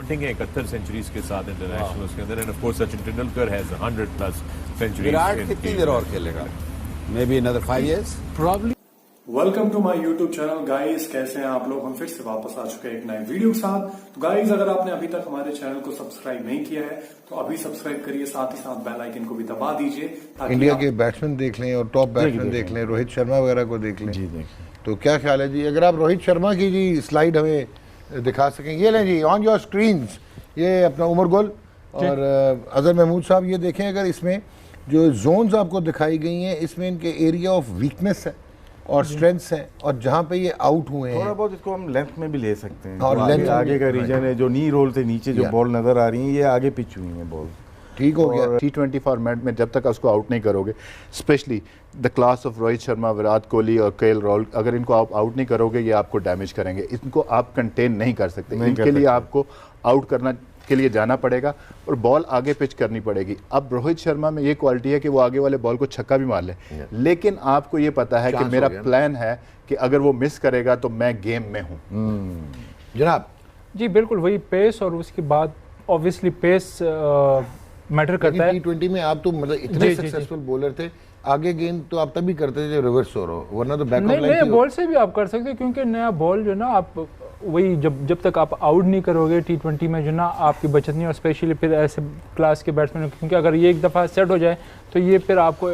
Daunting है 71 centuries के साथ इंटरनेशनल्स के अंदर, and of course Sachin Tendulkar has 100+ centuries. Virat कितनी देर और खेलेगा? Maybe another 5 years probably. Welcome to my YouTube channel guys, कैसे हैं आप लोग? हम फिर से वापस आ चुके हैं एक नए वीडियो के साथ। तो गाइस, अगर आपने अभी तक हमारे चैनल को सब्सक्राइब नहीं किया है तो अभी सब्सक्राइब करिए, साथ ही साथ बेल आइकन को भी दबा दीजिए ताकि इंडिया के बैट्समैन देख लें और टॉप बैट्समैन देख लें, रोहित शर्मा वगैरह को देख लें जी देखें। तो क्या ख्याल है जी? अगर आप रोहित शर्मा की जी स्लाइड हमें दिखा सकें, ये लें जी ऑन योर स्क्रीन्स, ये अपना उमर गुल और अजहर महमूद साहब, ये देखें अगर इसमें जो जोन्स आपको दिखाई गई हैं इसमें इनके एरिया ऑफ वीकनेस है और स्ट्रेंथ्स हैं और जहाँ पे ये आउट हुए हैं। थोड़ा बहुत इसको हम लेंथ में भी ले सकते हैं और आगे, लेंथ आगे का रीजन है जो नी रोल से नीचे जो बॉल नजर आ रही है, ये आगे पिच हुई है बॉल। ठीक हो गया। T20 फॉर्मेट में जब तक उसको आउट नहीं करोगे, specially the class of Rohit Sharma, Virat Kohli और केएल राहुल, अगर इनको आप आउट नहीं करोगे ये आपको डैमेज करेंगे। इनको आप कंटेन नहीं कर सकते, इनके लिए आपको आउट करना के लिए जाना पड़ेगा और बॉल आगे पिच करनी पड़ेगी। अब रोहित शर्मा में ये क्वालिटी है कि वो आगे वाले बॉल को छक्का भी मार ले, लेकिन आपको ये पता है कि मेरा प्लान है कि अगर वो मिस करेगा तो मैं गेम में हूँ। जनाब जी बिल्कुल वही पेस, और उसके बाद ऑब्वियसली पेस मैटर करता है। T20 में आप तो मतलब इतने सक्सेसफुल बॉलर थे, आगे गेंद तो आप तभी करते थे जब रिवर्स हो रहा हो, वरना तो बैक ऑफ लाइन नया बॉल से भी आप कर सकते हैं, क्योंकि नया बॉल जो ना आप वही जब तक आप आउट नहीं करोगे T20 में जो ना आपकी बचत नहीं, और स्पेशली फिर ऐसे क्लास के बैट्समैन, क्योंकि अगर ये एक दफ़ा सेट हो जाए तो ये फिर आपको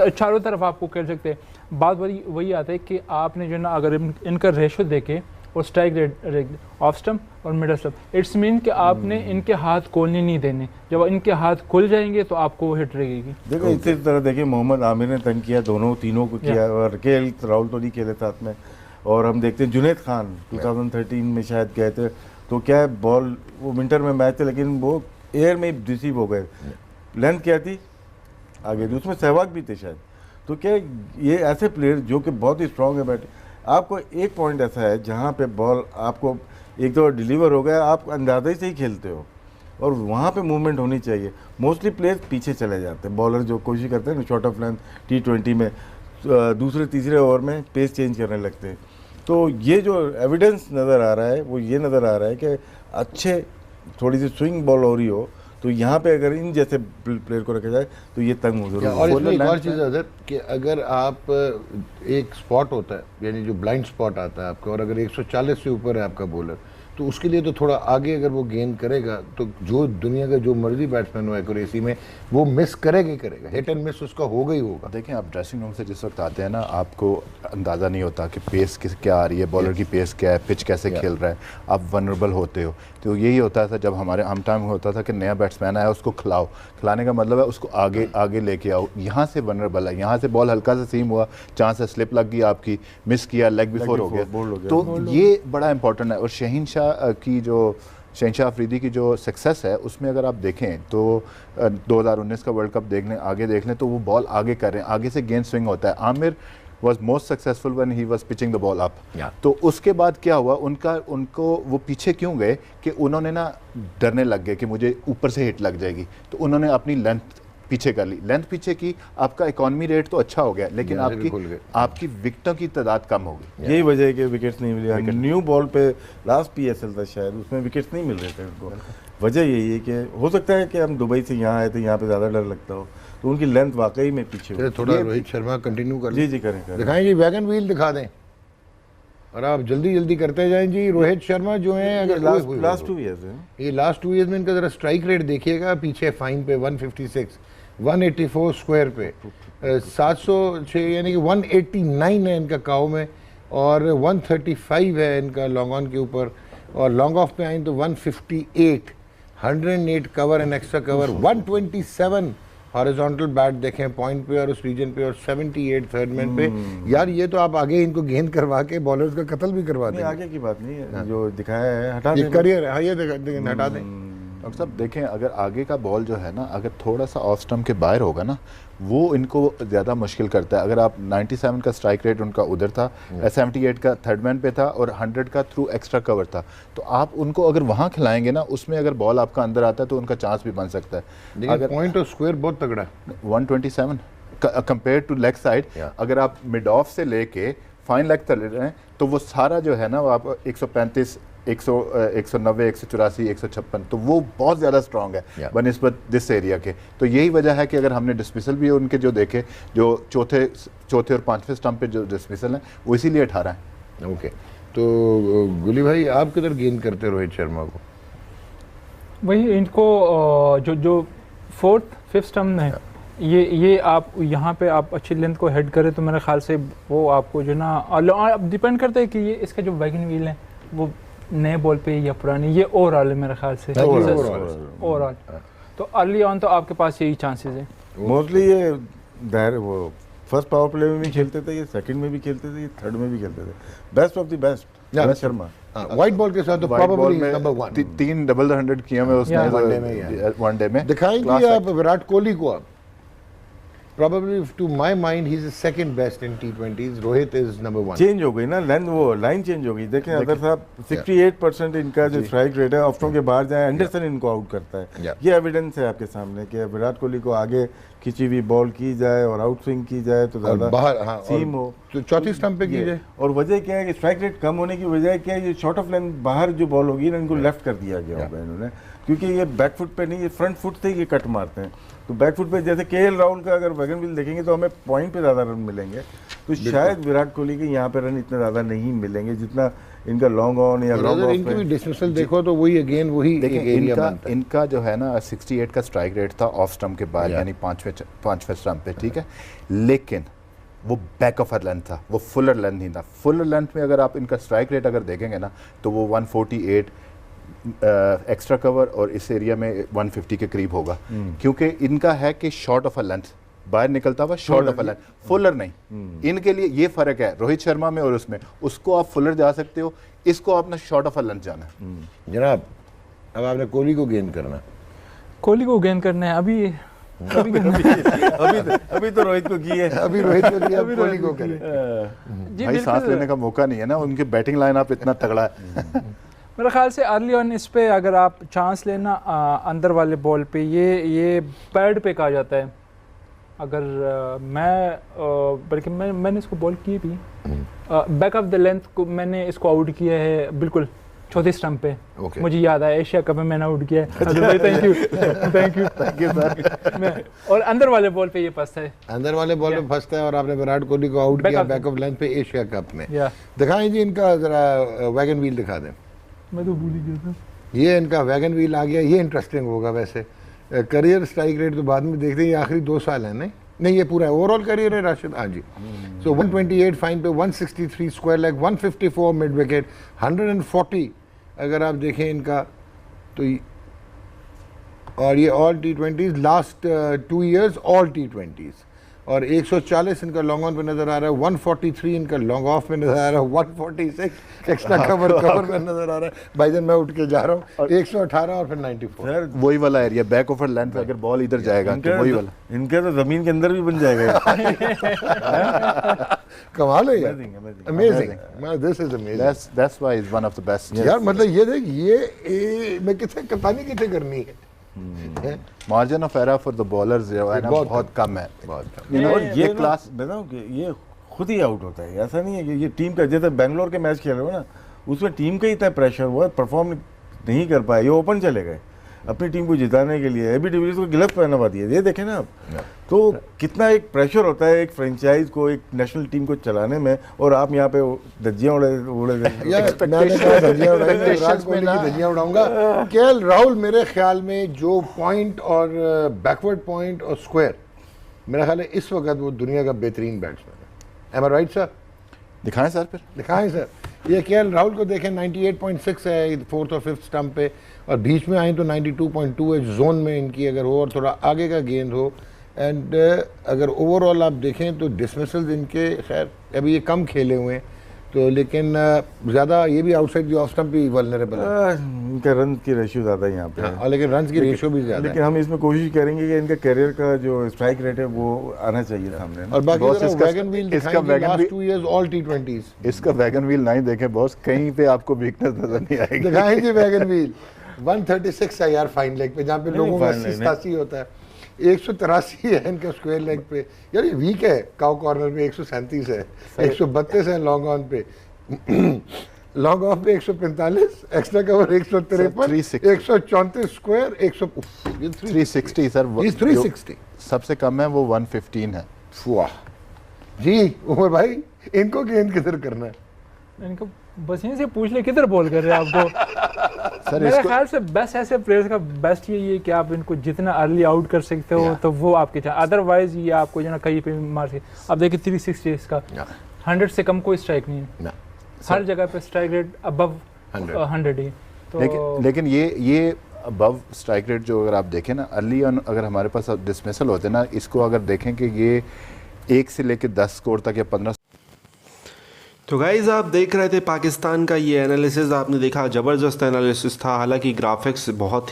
चारों तरफ आपको खेल सकते हैं। बात वही आता है कि आपने जो ना अगर इनका रेशो देखे और स्ट्राइक रेट ऑफ स्टंप और मिडल स्टंप, इट्स मीन कि आपने इनके हाथ खोलने नहीं देने। जब इनके हाथ खुल जाएंगे तो आपको वो हिट रहेगी। देखो इसी तरह देखिए मोहम्मद आमिर ने तंग किया, तीनों को किया, और केएल राहुल तो नहीं खेले साथ में। और हम देखते हैं जुनैद खान 2013 में शायद गए थे, तो क्या है बॉल वो विंटर में मैच थे लेकिन वो एयर में रिसीव हो गए, लेंथ क्या थी आगे थी, उसमें सहवाग भी थे शायद। तो क्या ये ऐसे प्लेयर जो कि बहुत ही स्ट्रांग है बैट, आपको एक पॉइंट ऐसा है जहाँ पे बॉल आपको एक तो डिलीवर हो गया, आप अंदाजे से ही खेलते हो और वहाँ पे मूवमेंट होनी चाहिए। मोस्टली प्लेयर्स पीछे चले जाते हैं, बॉलर जो कोशिश करते हैं ना शॉर्ट ऑफ लेंथ T20 में दूसरे तीसरे ओवर में पेस चेंज करने लगते हैं। तो ये जो एविडेंस नज़र आ रहा है वो ये नज़र आ रहा है कि अच्छे थोड़ी सी स्विंग बॉल हो रही हो तो यहाँ पे अगर इन जैसे प्लेयर को रखा जाए तो ये तंग हो जरूर। और इसमें एक और चीज़ है कि अगर आप एक स्पॉट होता है, यानी जो ब्लाइंड स्पॉट आता है आपका, और अगर 140 से ऊपर है आपका बॉलर, तो उसके लिए तो थोड़ा आगे अगर वो गेंद करेगा तो जो दुनिया का जो मर्जी बैट्समैन हो एक्यूरेसी में वो मिस करेगा ही करेगा, हिट एंड मिस उसका होगा ही होगा। देखें आप ड्रेसिंग रूम से जिस वक्त आते हैं ना, आपको अंदाज़ा नहीं होता कि पेस क्या आ रही है, बॉलर की पेस क्या है, पिच कैसे खेल रहा है, आप वनरेबल होते हो। तो यही होता था जब हम टाइम होता था कि नया बैट्समैन आया उसको खिलाने का मतलब है उसको आगे लेके आओ, यहाँ से वनरेबल है, यहाँ से बॉल हल्का सा सीम हुआ, चांस है स्लिप लग गई आपकी, मिस किया, लेग बिफोर हो गया। तो ये बड़ा इंपॉर्टेंट है। और शहीनशाह की जो शहनशाह अफरीदी की जो सक्सेस है उसमें अगर आप देखें तो 2019 का वर्ल्ड कप आगे देख लें तो वो बॉल आगे कर रहे हैं, आगे से गेंद स्विंग होता है। Aamir was most successful when he was pitching the ball up. तो उसके बाद क्या हुआ, उनको वो पीछे क्यों गए कि उन्होंने ना डरने लग गए कि मुझे ऊपर से हिट लग जाएगी, तो उन्होंने अपनी लेंथ पीछे कर ली। लेंथ पीछे की, आपका इकोनॉमी रेट तो अच्छा हो गया लेकिन आपकी विकेटों की तादाद कम हो गई। यही वजह है कि विकेट्स नहीं मिले। न्यू बॉल पे लास्ट PSL था शायद, उसमें विकेट्स नहीं मिल रहे थे उनको। वजह यही है कि हो सकता है कि हम दुबई से यहाँ आए थे, यहाँ पे ज़्यादा डर लगता हो, तो उनकी लेंथ वाकई में पीछे हो। थोड़ा रोहित शर्मा कंटिन्यू कर जी करें दिखाएं जी, वैगन व्हील दिखा दें और आप जल्दी करते जाएं जी। रोहित शर्मा जो है अगर लास्ट 2 ईयर्स है, ये लास्ट 2 ईयर्स में इनका जरा स्ट्राइक रेट देखिएगा, पीछे फाइन पे 156, 184 स्क्वायर पे 706 यानी कि 189 है इनका काउ में, और 135 है इनका लॉन्ग ऑन के ऊपर, और लॉन्ग ऑफ पे आए तो 158, 108 cover and extra cover, 127 horizontal bat देखें पॉइंट पे और उस रीजन पे, और 78 थर्ड मैन पे। यार ये तो आप आगे इनको गेंद करवा के बॉलर्स का कत्ल भी करवा दें। आगे की बात नहीं है, जो दिखाया है हटा दें, करियर है। हाँ ये हटा दें। डॉक्टर साहब देखें, अगर आगे का बॉल जो है ना, अगर थोड़ा सा ऑफ स्टंप के बाहर होगा ना, वो इनको ज़्यादा मुश्किल करता है। अगर आप 97 का स्ट्राइक रेट उनका उधर था, 78 का थर्ड मैन पे था और 100 का थ्रू एक्स्ट्रा कवर था, तो आप उनको अगर वहाँ खिलाएंगे ना, उसमें अगर बॉल आपका अंदर आता है तो उनका चांस भी बन सकता है। अगर पॉइंट और स्क्वायर बहुत तगड़ा है 127 कंपेयर टू लेग साइड, अगर आप मिड ऑफ से लेके फाइन लेग तक ले रहे हैं तो वो सारा जो है ना वो आप 135 190, 184, 156, तो वो बहुत ज़्यादा स्ट्रांग है Yeah. बनिस्बत दिस एरिया के। तो यही वजह है कि अगर हमने डिस्मिसल भी उनके जो देखे, जो चौथे और पांचवें स्टंप पे जो डिस्मिसल है वो इसीलिए 18 है। ओके, तो गुली भाई आप किधर गेन करते रोहित शर्मा को? वही इनको जो 4th 5th स्टंप है, ये आप यहाँ पे आप अच्छी लेंथ को हेड करें तो मेरे ख्याल से वो आपको जो ना अब डिपेंड करता है कि ये इसका जो वैगन व्हील है वो नए बॉल पे या पुरानी, ये ओवरऑल है मेरे ख्याल से ओवरऑल। तो अर्ली ऑन तो आपके पास यही चांसेस है। मोस्टली ये वो फर्स्ट पावर प्ले में भी खेलते थे, ये सेकंड में भी खेलते थे, ये थर्ड में भी खेलते थे। Best of the best Rohit Sharma. White ball के साथ तो White ball प्रोबेबली में नंबर 1 तीन डबल 100 किया मैं उसने Yeah. वनडे में। दिखाएंगे आप विराट कोहली को? आप probably to my mind he's the second best in T20s. Rohit is number 1. Change हो गई ना लेंथ, वो लाइन चेंज हो गई। देखें अदर साहब 68% इनका जो स्ट्राइक रेट है ऑफ्टों के बाहर जाए, एंडरसन इनको आउट करता है। Yeah. ये एविडेंस है आपके सामने कि विराट कोहली को आगे खिंची हुई बॉल की जाए और आउट स्विंग की जाए तो और ज्यादा बाहर हाँ, सीम हो। तो चौथी स्टंप पे कीजिए। और वजह क्या है कि स्ट्राइक रेट कम होने की वजह क्या है, ये शॉर्ट ऑफ लेंथ बाहर जो बॉल होगी ना इनको लेफ्ट कर दिया गया होगा इन्होंने, क्योंकि ये बैक फुट पे नहीं, ये फ्रंट फुट से ही ये कट मारते हैं। तो बैक फुट पे जैसे केएल राहुल का अगर वैगन व्हील देखेंगे तो हमें पॉइंट पे ज़्यादा रन मिलेंगे, तो शायद विराट कोहली के यहाँ पे रन इतने ज़्यादा नहीं मिलेंगे जितना इनका लॉन्ग ऑन या लॉन्ग अगर ऑफ इनकी भी डिस्मिसल देखो तो वही अगेन वही देखिए एक एरिया इनका बनता है। इनका जो है ना 68 का स्ट्राइक रेट था ऑफ स्टंप के बाद, यानी पांचवें स्टंप पे, ठीक है। लेकिन वो बैक ऑफ लेंथ था, वो फुलर लेंथ नहीं था। फुलर लेंथ में अगर आप इनका स्ट्राइक रेट अगर देखेंगे ना तो वो 148 एक्स्ट्रा कवर और इस एरिया में 150 के करीब होगा, क्योंकि इनका है कि शॉर्ट ऑफ अ लेंथ बाहर निकलता हुआ, short of a length, Fuller नहीं। इनके लिए ये फर्क है रोहित शर्मा में और उसमें। उसको आप फुलर जा सकते हो, इसको आपने शॉर्ट ऑफ अ लेंथ जाना है। जनाब अब आपने कोहली को गेंद करना, कोहली को गेंद करना है अभी अभी तो रोहित को की है, अभी रोहित को लिया, कोहली को करें। जी भाई सांस बिल्कुल। लेने का मौका नहीं है ना, उनकी बैटिंग लाइन आप इतना तगड़ा है। मेरे ख्याल से अर्ली ऑन इस पे अगर आप चांस लेना अंदर वाले बॉल पे, ये पैड पे कहा जाता है। अगर बल्कि मैंने इसको बॉल की भी बैक ऑफ द लेंथ को मैंने इसको आउट किया है बिल्कुल चौथे स्टंप पे। Okay. मुझे याद आया एशिया कप में मैंने आउट किया है। Thank you sir. और अंदर वाले बॉल पे ये फंसता है, अंदर वाले बॉल में फंसता है और आपने विराट कोहली को आउट Back किया of- बैक ऑफ लेंथ पे एशिया कप में। या दिखाएं जी इनका जरा वैगन व्हील दिखा दें। मैं तो भूल ही गया था। ये इनका वैगन व्हील आ गया, ये इंटरेस्टिंग होगा। वैसे करियर स्ट्राइक रेट तो बाद में देखते हैं, ये आखिरी 2 साल है नहीं ये पूरा है ओवरऑल करियर है राशिद। हाँ जी। सो 128 फाइन पे, 163 स्क्वायर लेग, 154 मिड विकेट, 140 अगर आप देखें इनका तो और ये all T20s last 2 years all T20s। और 140 इनका लॉन्ग ऑन पे नजर आ रहा है, 143 इनका लॉन्ग ऑफ में नजर आ रहा है, 146 एक्स्ट्रा कवर में नजर आ रहा है। भाईजान मैं उठ के जा रहा हूँ, 118 और फिर 94। सर वही वाला एरिया बैक ऑफ लेंथ पे अगर बॉल इधर जाएगा तो वही वाला। इनके तो जमीन के अंदर भी बन जाएगा। कमाल है यार, Amazing, amazing, this is amazing. That's why he's one of the best. यार मतलब ये देख ये मैं कितने कतानी कितने करनी है। Margin of error for the bowlers जो है ना बहुत बहुत कम है। बहुत कम। You know, और ये एक क्लास बताऊं कि ये खुद ही आउट होता है, ऐसा नहीं है कि ये टीम का, जैसे बैंगलोर के मैच खेल रहे हो ना उसमें टीम का ही इतना प्रेशर हुआ, परफॉर्म नहीं कर पाए, ये ओपन चले गए अपनी टीम को जिताने के लिए। एबी डिविलियर्स को गिलफ्ट पहनवा दिया, ये देखें ना आप, तो कितना एक प्रेशर होता है एक फ्रेंचाइज को, एक नेशनल टीम को चलाने में, और आप यहाँ पे धज्जियाँ उड़े यार मैंने कहा धज्जियां उड़ाई, मैं विराट कोहली की धज्जियां उड़ाऊंगा। केएल राहुल मेरे ख्याल में जो पॉइंट और बैकवर्ड पॉइंट और स्क्वायर, मेरा ख्याल है इस वक्त वो दुनिया का बेहतरीन बैट्समैन है। एम आई राइट सर? दिखाएं सर फिर। दिखाएं सर। ये केएल राहुल को देखें 98.6 है 4th और 5th स्टंप पे, और बीच में आए तो 92.2 है जोन में इनकी अगर हो और थोड़ा आगे का गेंद हो। एंड अगर ओवरऑल आप देखें तो डिसमिसल्स इनके खैर अभी ये कम खेले हुए हैं तो, लेकिन ज़्यादा ये भी आउटसाइड दी ऑफ स्टंप भी वल्नरेबल है। इनका रन की रेशियो ज़्यादा यहाँ पे है। और लेकिन रन की रेशियो भी ज़्यादा लेकिन है। हम इसमें कोशिश करेंगे कि इनका करियर का जो स्ट्राइक रेट है वो आना चाहिए सामने। और बाकी बॉस जरा इसका- वैगन व्हील इसका दिखाएंगे wagon last wheel- 2 years all T20s। इसका वैगन व्हील नहीं देखें बॉस, कहीं पे आपको वीकनेस नजर नहीं आएगी। दिखाएंगे वैगन व्हील 136 है यार फाइन लेग पे, जहाँ पे लोगों का fine leg 87 होता है। 183 है इनका स्क्वायर लेग पे, यार ये वीक है। काउ कॉर्नर पे 137 है, 132 है लॉन्ग ऑन पे। लॉन्ग ऑफ पे 145, एक्स्ट्रा कवर 153, 360 134 स्क्वायर 360 सर, 360। सबसे कम है वो 115 है। वाह जी उमर भाई, इनको गेंद किधर करना है? इनको बस यहीं से पूछ ले किधर बॉल कर रहे हैं आपको। सर मेरे ख्याल से बेस्ट ऐसे प्लेयर्स का बेस्ट यही है कि आप इनको जितना अर्ली आउट कर सकते हो तो वो आपके चाहे, अदरवाइज ये आपको जो ना कहीं पे मार सकते। अब देखिए 360 इसका 100 से कम कोई स्ट्राइक नहीं है, हर जगह पे स्ट्राइक रेट अबव 100 ही। तो लेकिन ये अबव स्ट्राइक रेट जो अगर आप देखें ना, अर्ली ऑन अगर हमारे पास डिसमिसल होते ना, इसको अगर देखें कि ये 1 से लेकर 10 स्कोर तक या 15। तो गाइज़ आप देख रहे थे पाकिस्तान का ये एनालिसिस, आपने देखा ज़बरदस्त एनालिसिस था। हालांकि ग्राफिक्स बहुत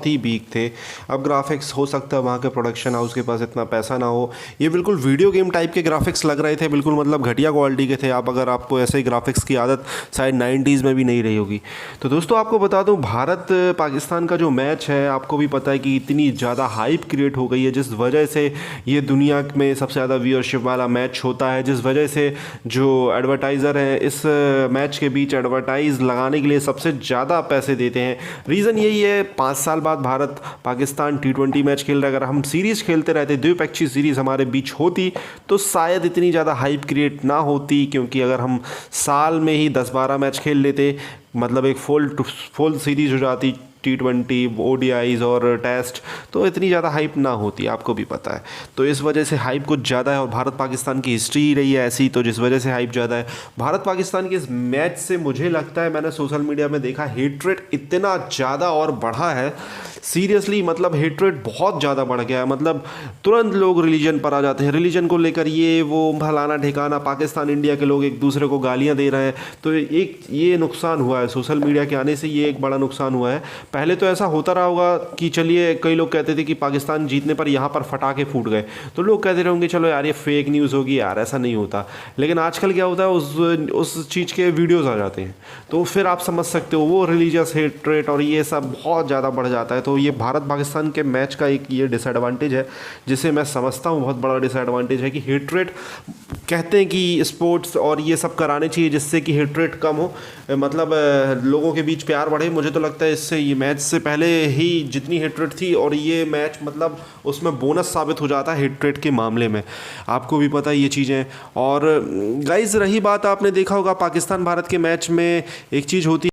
ही वीक थे। अब ग्राफिक्स हो सकता है वहाँ के प्रोडक्शन हाउस के पास इतना पैसा ना हो। ये बिल्कुल वीडियो गेम टाइप के ग्राफिक्स लग रहे थे, बिल्कुल मतलब घटिया क्वालिटी के थे। आप अगर आपको ऐसे ग्राफिक्स की आदत शायद 90s में भी नहीं रही होगी। तो दोस्तों आपको बता दूँ, भारत पाकिस्तान का जो मैच है, आपको भी पता है कि इतनी ज़्यादा हाइप क्रिएट हो गई है, जिस वजह से ये दुनिया में सबसे ज़्यादा व्यूअरशिप वाला मैच होता है, जिस वजह से जो एडवर्टाइज़र हैं इस मैच के बीच एडवर्टाइज लगाने के लिए सबसे ज़्यादा पैसे देते हैं। रीज़न यही है, 5 साल बाद भारत पाकिस्तान T20 मैच खेल रहा है। अगर हम सीरीज़ खेलते रहते, द्विपक्षीय सीरीज़ हमारे बीच होती तो शायद इतनी ज़्यादा हाइप क्रिएट ना होती, क्योंकि अगर हम साल में ही 10-12 मैच खेल लेते, मतलब एक फुल सीरीज़ हो जाती T20, ODIs और टेस्ट, तो इतनी ज़्यादा हाइप ना होती, आपको भी पता है। तो इस वजह से हाइप कुछ ज़्यादा है, और भारत पाकिस्तान की हिस्ट्री ही रही है ऐसी, तो जिस वजह से हाइप ज़्यादा है। भारत पाकिस्तान के इस मैच से मुझे लगता है, मैंने सोशल मीडिया में देखा, हेटरेट इतना ज़्यादा और बढ़ा है, सीरियसली मतलब हेटरेट बहुत ज़्यादा बढ़ गया है। मतलब तुरंत लोग रिलीजन पर आ जाते हैं, रिलीजन को लेकर ये वो फलाना ठिकाना, पाकिस्तान इंडिया के लोग एक दूसरे को गालियाँ दे रहे हैं। तो एक ये नुकसान हुआ है सोशल मीडिया के आने से, ये एक बड़ा नुकसान हुआ है। पहले तो ऐसा होता रहा होगा कि चलिए, कई लोग कहते थे कि पाकिस्तान जीतने पर यहाँ पर फटाके फूट गए, तो लोग कहते रहे होंगे चलो यार ये फेक न्यूज़ होगी यार, ऐसा नहीं होता। लेकिन आजकल क्या होता है, उस चीज़ के वीडियोस आ जाते हैं, तो फिर आप समझ सकते हो वो रिलीजियस हेटरेट और ये सब बहुत ज़्यादा बढ़ जाता है। तो ये भारत पाकिस्तान के मैच का एक ये डिसएडवांटेज है, जिसे मैं समझता हूँ बहुत बड़ा डिसएडवांटेज है कि हेटरेट, कहते हैं कि स्पोर्ट्स और ये सब कराने चाहिए जिससे कि हेटरेट कम हो, मतलब लोगों के बीच प्यार बढ़े। मुझे तो लगता है इससे ये मैच से पहले ही जितनी हेटरेट थी, और ये मैच मतलब उसमें बोनस साबित हो जाता है हेटरेट के मामले में, आपको भी पता है ये चीज़ें। और गाइज रही बात, आपने देखा होगा पाकिस्तान भारत के मैच में एक चीज़ होती